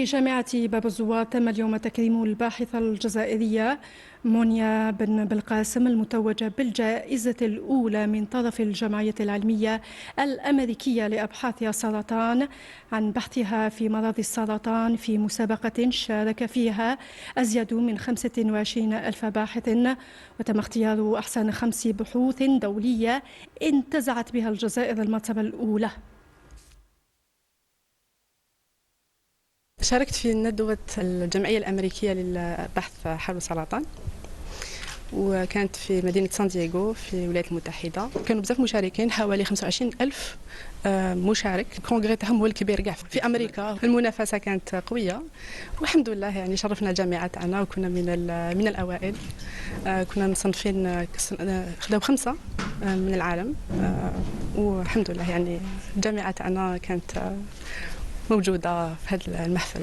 بجامعة باب الزوار تم اليوم تكريم الباحثة الجزائرية مونيا بن بالقاسم المتوجة بالجائزة الأولى من طرف الجمعية العلمية الأمريكية لأبحاث السرطان عن بحثها في مرض السرطان في مسابقة شارك فيها أزيد من 25 ألف باحث، وتم اختيار أحسن 5 بحوث دولية انتزعت بها الجزائر المرتبة الأولى. شاركت في ندوة الجمعية الأمريكية للبحث حول السرطان، وكانت في مدينة سان دييغو في الولايات المتحدة. كانوا بزاف مشاركين، حوالي 25 ألف مشارك. الكونغري تاعهم هو الكبير كاع في أمريكا. المنافسة كانت قوية والحمد لله، يعني شرفنا الجامعة تاعنا وكنا من الأوائل. كنا مصنفين، خداو 5 من العالم، والحمد لله يعني الجامعة تاعنا كانت موجودة في هذا المحفل.